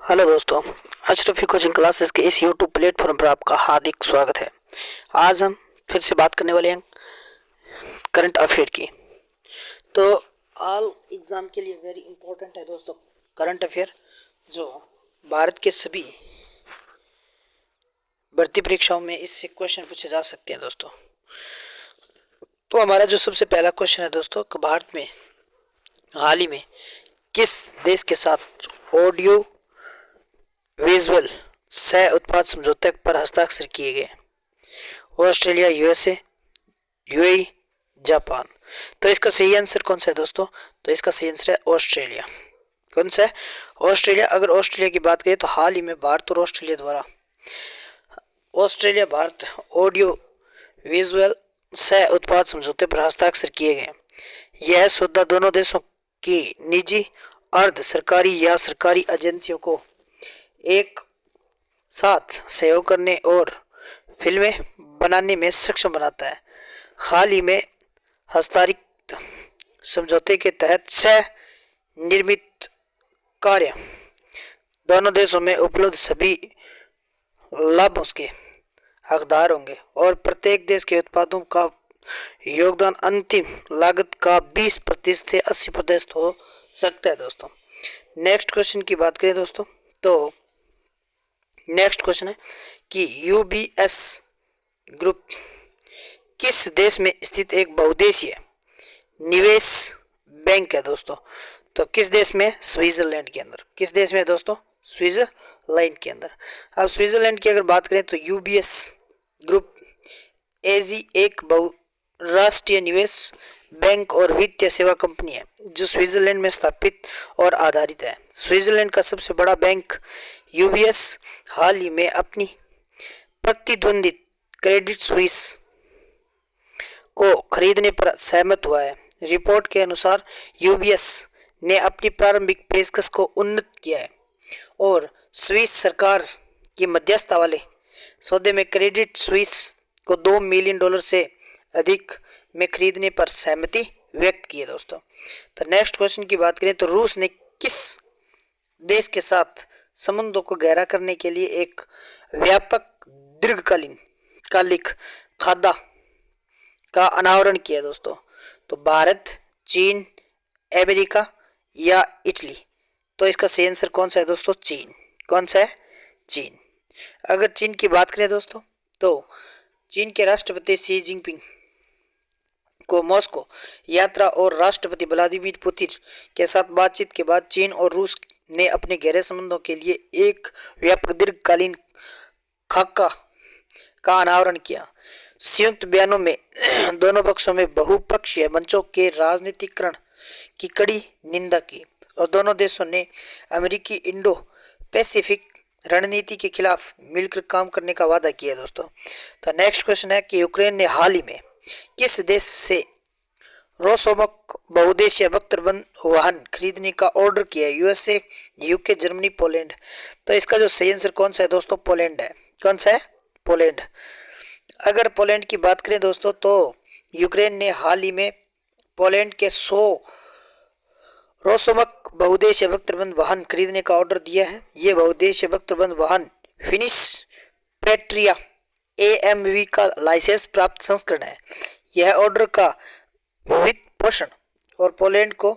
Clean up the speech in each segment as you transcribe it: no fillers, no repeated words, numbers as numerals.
Hello दोस्तों, Ashrafi coaching classes के इस यूट्यूब प्लेटफॉर्म पर आपका हार्दिक स्वागत है। आज हम फिर से बात करने वाले हैं करंट अफेयर की। तो ऑल एग्ज़ाम के लिए वेरी इंपॉर्टेंट है दोस्तों करंट अफेयर, जो भारत के सभी भर्ती परीक्षाओं में इससे क्वेश्चन पूछे जा सकते हैं दोस्तों। तो हमारा जो सबसे पहला क्वेश्चन है दोस्तों कि भारत में हाल ही में किस देश के साथ ऑडियो विजुअल सह उत्पाद समझौते पर हस्ताक्षर किए गए? Australia, USA, UAE, Japan. तो इसका सही आंसर कौन सा है दोस्तों? तो इसका सही आंसर है ऑस्ट्रेलिया। कौन सा है? ऑस्ट्रेलिया। अगर ऑस्ट्रेलिया की बात करें तो हाल ही में भारत और ऑस्ट्रेलिया द्वारा ऑस्ट्रेलिया भारत ऑडियो विजुअल सह उत्पाद समझौते पर हस्ताक्षर किए गए। यह सौदा दोनों देशों की निजी, अर्ध सरकारी या सरकारी एजेंसियों को एक साथ सहयोग करने और फिल्में बनाने में सक्षम बनाता है। हाल ही में हस्ताक्षरित समझौते के तहत सह निर्मित कार्य दोनों देशों में उपलब्ध सभी लाभों के हकदार होंगे और प्रत्येक देश के उत्पादों का योगदान अंतिम लागत का 20% से 80% हो सकता है दोस्तों। नेक्स्ट क्वेश्चन की बात करें दोस्तों, तो नेक्स्ट क्वेश्चन है कि यूबीएस ग्रुप किस देश में स्थित एक बहुदेशीय निवेश बैंक है दोस्तों? तो किस देश में? स्विट्जरलैंड के अंदर। किस देश में दोस्तों? स्विट्जरलैंड के अंदर। अब स्विट्जरलैंड की अगर बात करें तो यूबीएस ग्रुप एजी एक बहुराष्ट्रीय निवेश बैंक और वित्तीय सेवा कंपनी है जो स्विट्जरलैंड में स्थापित और आधारित है। स्विट्जरलैंड का सबसे बड़ा बैंक यूबीएस हाल ही में अपनी प्रतिद्वंदित क्रेडिट स्विस को खरीदने पर सहमत हुआ है। रिपोर्ट के अनुसार यूबीएस ने अपनी प्रारंभिक पेशकश को उन्नत किया है और स्विस सरकार की मध्यस्थता वाले सौदे में क्रेडिट स्विस को $2 मिलियन से अधिक में खरीदने पर सहमति व्यक्त की है दोस्तों। तो नेक्स्ट क्वेश्चन की बात करें तो रूस ने किस देश के साथ संबंधों को गहरा करने के लिए एक व्यापक दीर्घकालिक खादा का अनावरण किया दोस्तों? तो भारत, चीन, अमेरिका या इटली। तो इसका सही आंसर कौन सा है दोस्तों? चीन। कौन सा है? चीन। अगर चीन की बात करें दोस्तों तो चीन के राष्ट्रपति शी जिनपिंग को मॉस्को यात्रा और राष्ट्रपति व्लादिमीर पुतिन के साथ बातचीत के बाद चीन और रूस ने अपने गहरे संबंधों के लिए एक व्यापक दीर्घकालीन खाका का अनावरण किया। संयुक्त बयानों में दोनों पक्षों में बहुपक्षीय मंचों के राजनीतिकरण की कड़ी निंदा की और दोनों देशों ने अमेरिकी इंडो पैसिफिक रणनीति के खिलाफ मिलकर काम करने का वादा किया दोस्तों। तो नेक्स्ट क्वेश्चन है कि यूक्रेन ने हाल ही में किस देश से रोसोमक बहुदेशीय बख्तरबंद वाहन खरीदने का ऑर्डर किया है? USA, UK, Germany, Poland. तो इसका जो सही आंसर कौन सा है दोस्तों? पोलैंड है। कौन सा है? पोलैंड। अगर पोलैंड की बात करें दोस्तों तो यूक्रेन ने हाल ही में पोलैंड के 100 रोसोमक बहुदेशीय बख्तरबंद वाहन खरीदने का ऑर्डर दिया है। ये बहुदेशीय बख्तरबंद वाहन फिनिश पेट्रिया एएमवी का लाइसेंस प्राप्त संस्करण है। यह ऑर्डर का वित्त पोषण और पोलैंड को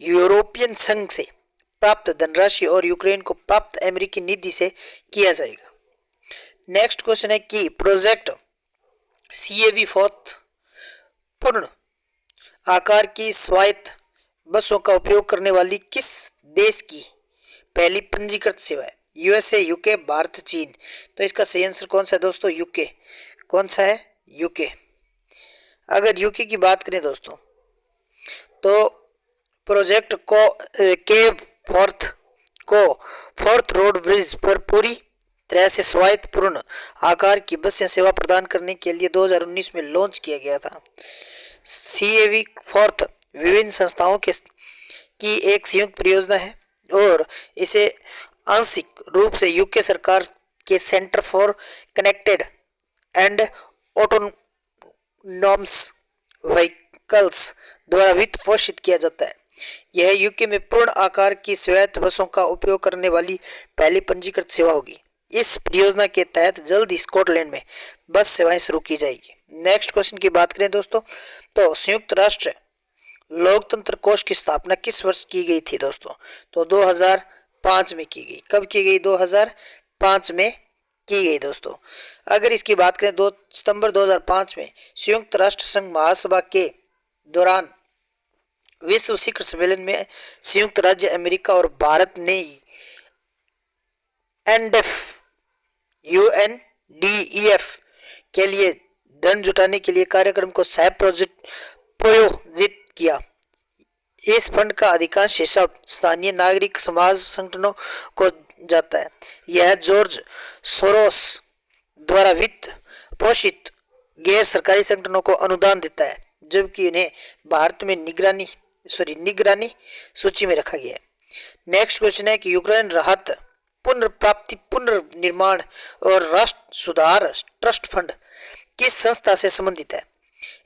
यूरोपियन संघ से प्राप्त धनराशि और यूक्रेन को प्राप्त अमेरिकी निधि से किया जाएगा। नेक्स्ट क्वेश्चन है कि प्रोजेक्ट सीएवी फोर्थ पूर्ण आकार की स्वायत्त बसों का उपयोग करने वाली किस देश की पहली पंजीकृत सेवा है? यूएसए, यूके, भारत, चीन। तो इसका सही आंसर कौन सा है दोस्तों? यूके। कौन सा है? यूके। अगर यूके की बात करें दोस्तों तो प्रोजेक्ट को फोर्थ रोड ब्रिज पर पूरी तरह से स्वायत्त पूर्ण आकार की बसें सेवा प्रदान करने के लिए 2019 में लॉन्च किया गया था। सीएवी फोर्थ विभिन्न संस्थाओं की एक संयुक्त परियोजना है और इसे आंशिक रूप से यूके सरकार के centre for connected and autonomous vehicles द्वारा वित्त पोषित किया जाता है। यह यूके में पूर्ण आकार की स्वायत्त बसों का उपयोग करने वाली पहली पंजीकृत सेवा होगी। इस परियोजना के तहत जल्द ही स्कॉटलैंड में बस सेवाएं शुरू की जाएगी। नेक्स्ट क्वेश्चन की बात करें दोस्तों, तो संयुक्त राष्ट्र लोकतंत्र कोष की स्थापना किस वर्ष की गई थी दोस्तों? तो 2005 में की गई। कब की गई? 2005 में की गई दोस्तों। अगर इसकी बात करें 2 सितंबर 2005 में संयुक्त राष्ट्र संघ महासभा के दौरान विश्व शिखर सम्मेलन में संयुक्त राज्य अमेरिका और भारत ने UNDEF के लिए धन जुटाने के लिए कार्यक्रम को सह प्रायोजित किया। इस फंड का अधिकांश हिस्सा स्थानीय नागरिक समाज संगठनों को जाता है। यह जॉर्ज सोरोस द्वारा वित्त पोषित गैर सरकारी संगठनों को अनुदान देता है, जबकि इन्हें भारत में निगरानी सूची में रखा गया है। नेक्स्ट क्वेश्चन है कि यूक्रेन राहत पुनर्प्राप्ति पुनर्निर्माण और राष्ट्र सुधार ट्रस्ट फंड किस संस्था से संबंधित है?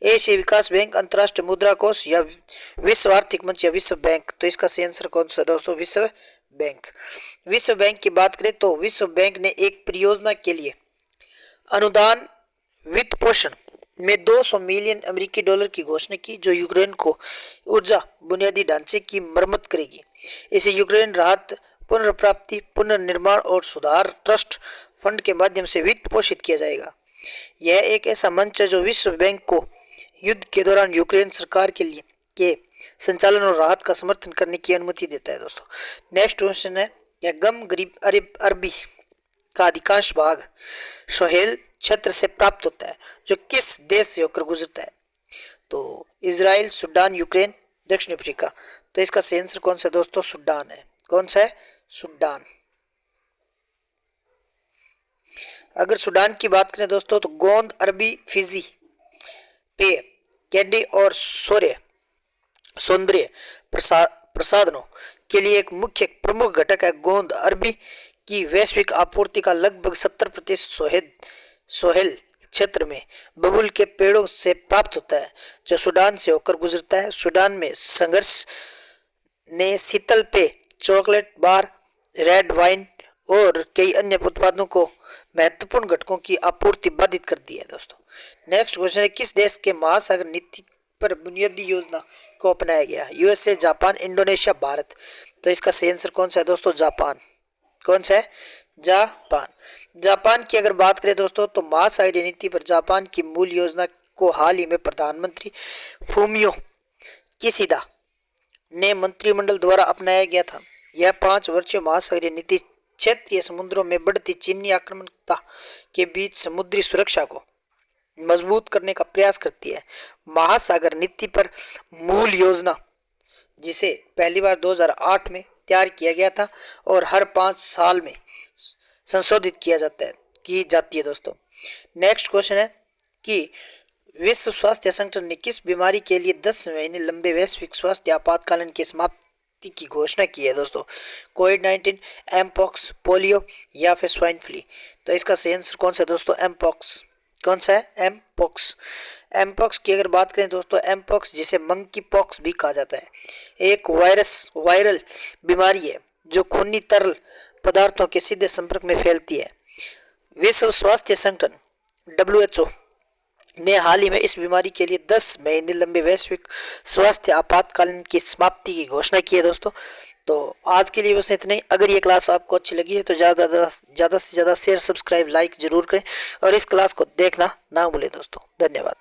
एशिया विकास बैंक, अंतर्राष्ट्रीय मुद्रा कोष या विश्व आर्थिक मंच या विश्व बैंक? तो इसका सही आंसर कौन सा है दोस्तों? विश्व बैंक। विश्व बैंक की बात करें तो विश्व बैंक ने एक परियोजना के लिए अनुदान वित्त पोषण में 200 मिलियन अमेरिकी डॉलर की घोषणा की, जो यूक्रेन को ऊर्जा बुनियादी ढांचे की मरम्मत करेगी। इसे यूक्रेन राहत पुनर्प्राप्ति पुनर्निर्माण और सुधार ट्रस्ट फंड के माध्यम से वित्त पोषित किया जाएगा। यह एक ऐसा मंच है जो विश्व बैंक को युद्ध के दौरान यूक्रेन सरकार के लिए के संचालन और राहत का समर्थन करने की अनुमति देता है दोस्तों। नेक्स्ट क्वेश्चन है, यह गम गरीब अरबी का अधिकांश भाग सोहेल क्षेत्र से प्राप्त होता है, जो किस देश से होकर गुजरता है? तो इजराइल, सूडान, यूक्रेन, दक्षिण अफ्रीका? तो इसका सही आंसर कौन सा है दोस्तों? सूडान है। कौन सा है? सूडान। अगर सूडान की बात करें दोस्तों तो गोंद अरबी फिजी पेय कैडी और सौंदर्य प्रसाधनों के लिए एक मुख्य प्रमुख घटक है। गोंद अरबी की वैश्विक आपूर्ति का लगभग 70% सोहेल क्षेत्र में बबूल के पेड़ों से प्राप्त होता है, जो सूडान से होकर गुजरता है। सूडान में संघर्ष ने शीतल पेय, चॉकलेट बार, रेड वाइन और कई अन्य उत्पादों को महत्वपूर्ण घटकों की आपूर्ति बाधित कर दी है दोस्तों। नेक्स्ट क्वेश्चन है, किस देश के महासागर नीति पर बुनियादी योजना को अपनाया गया? USA, Japan, Indonesia, Bharat? तो इसका सही आंसर कौन सा है दोस्तों? जापान। कौन सा है? जापान। जापान की अगर बात करें दोस्तों तो महासागरीय नीति पर जापान की मूल योजना को हाल ही में प्रधानमंत्री फूमियो किशिदा ने मंत्रिमंडल द्वारा अपनाया गया था। यह 5 वर्षीय महासागरीय नीति क्षेत्रीय समुद्रों में बढ़ती चीनी आक्रामकता के बीच समुद्री सुरक्षा को मजबूत करने का प्रयास करती है। महासागर नीति पर मूल योजना, जिसे पहली बार 2008 में तैयार किया गया था और हर 5 साल में संशोधित की जाती है दोस्तों। नेक्स्ट क्वेश्चन है कि विश्व स्वास्थ्य संगठन ने किस बीमारी के लिए 10 महीने लंबे वैश्विक स्वास्थ्य आपातकालीन की समाप्ति की घोषणा की है दोस्तों? कोविड-19, एमपॉक्स, पोलियो या फिर स्वाइन फ्लू? तो इसका सही आंसर कौन सा है दोस्तों? एमपॉक्स। कौन सा है? एमपॉक्स। एमपॉक्स की अगर बात करें दोस्तों, एमपॉक्स जिसे मंकी पॉक्स भी कहा जाता है, एक वायरल बीमारी है जो खूनी तरल पदार्थों के सीधे संपर्क में फैलती है। विश्व स्वास्थ्य संगठन WHO ने हाल ही में इस बीमारी के लिए 10 महीने लंबे वैश्विक स्वास्थ्य आपातकालीन की समाप्ति की घोषणा की है दोस्तों। तो आज के लिए बस इतना ही। अगर ये क्लास आपको अच्छी लगी है तो ज़्यादा से ज़्यादा शेयर, सब्सक्राइब, लाइक जरूर करें और इस क्लास को देखना ना भूलें दोस्तों। धन्यवाद।